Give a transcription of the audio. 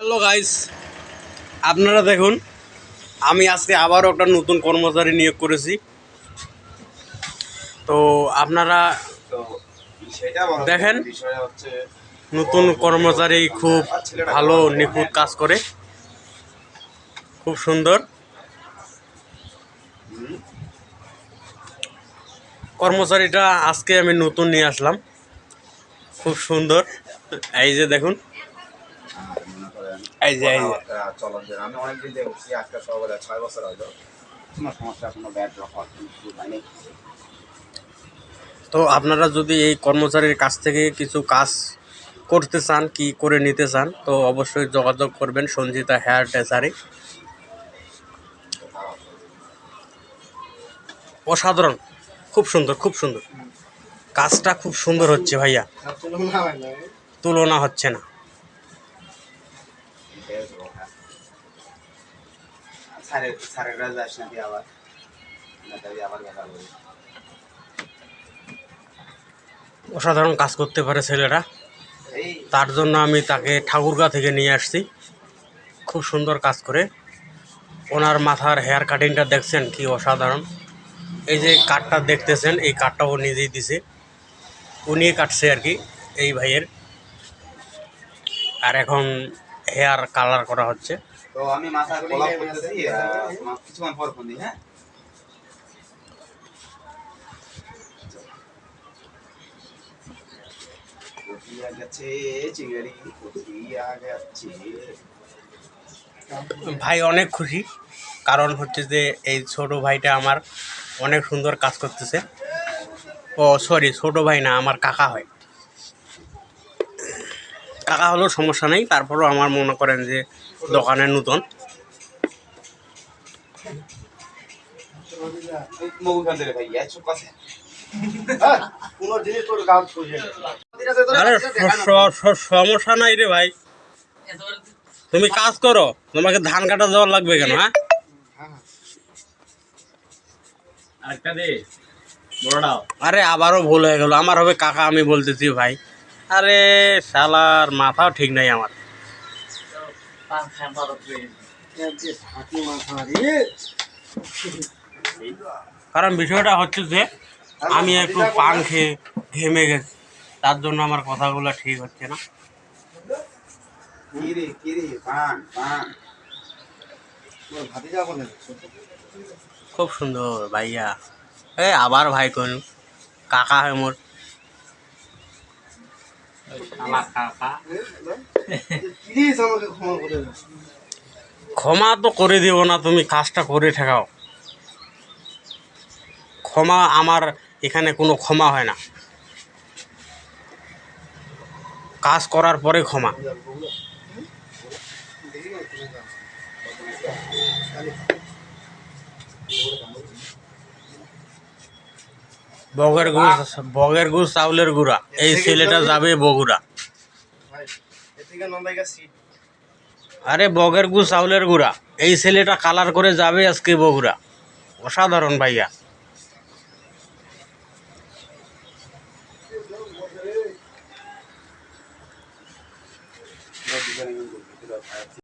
Hello guys, আপনারা দেখুন আমি আজকে আবারও একটা নতুন কর্মচারী নিয়োগ করেছি। তো আপনারা দেখেন, নতুন কর্মচারী খুব ভালো নিখুঁত কাজ করে, খুব সুন্দর কর্মচারীটা আজকে আমি নতুন নিয়ে আসলাম, খুব সুন্দর। এই যে দেখুন, এই যে আমি অনেকদিন দেখছি, আজকে সর্বদা 6 বছর হলো কোনো সমস্যা, কোনো ব্যাড হয়নি। তো আপনারা যদি এই কর্মচারীর কাছ থেকে কিছু কাজ করতে চান, কি করে নিতে চান, তো অবশ্যই যোগাযোগ করবেন সঞ্জিতা হেয়ার ড্রেসারে। অসাধারণ, খুব সুন্দর, খুব সুন্দর কাজটা, খুব সুন্দর হচ্ছে ভাইয়া, তুলনা হচ্ছে না। অসাধারণ কাজ করতে পারে ছেলেরা, তার জন্য আমি তাকে ঠাকুরগাঁ থেকে নিয়ে আসছি। খুব সুন্দর কাজ করে। ওনার মাথার হেয়ার কাটিংটা দেখছেন কি অসাধারণ। এই যে কাটটা দেখতেছেন, এই কাটটা ও নিজেই দিছে, উনি কাটছে আর কি এই ভাইয়ের। আর এখন হেয়ার কালার করা হচ্ছে। তো আমি মাথা গোলাপ করতেছি, কিছুক্ষণ পর ফোন দিই। হ্যাঁ, ভাই অনেক খুশি, কারণ হচ্ছে যে এই ছোট ভাইটা আমার অনেক সুন্দর কাজ করতেছে। ও সরি, ছোট ভাই না, আমার কাকা হয়। কাকা হলেও সমস্যা নেই, তারপরেও আমার মনে করেন যে দোকানের নতুন। আরে সমস্যা নাই রে ভাই, তুমি কাজ করো, তোমাকে ধান কাটা যাওয়ার লাগবে কেন? হ্যাঁ, আরে আবারও ভুল হয়ে গেল, আমার হবে কাকা, আমি বলতেছি ভাই। আরে শালার মাথাও ঠিক নাই আমার। কারণ বিষয়টা হচ্ছে যে আমি একটু পান খেয়ে ঘেমে গেছি, তার জন্য আমার কথাগুলো ঠিক হচ্ছে না। খুব সুন্দর ভাইয়া। আবার ভাই কোন কাকা হয় মোর। ক্ষমা তো করে দিব না, তুমি কাজটা করে ঠেকাও। ক্ষমা আমার এখানে কোনো ক্ষমা হয় না, কাজ করার পরে ক্ষমা। বগের গুড় চাউলের গুঁড়া, এই ছেলেটা যাবে বগুড়া। আরে বগের গুড় চাউলের গুঁড়া, এই ছেলেটা কালার করে যাবে আজকে বগুড়া। অসাধারণ ভাইয়া।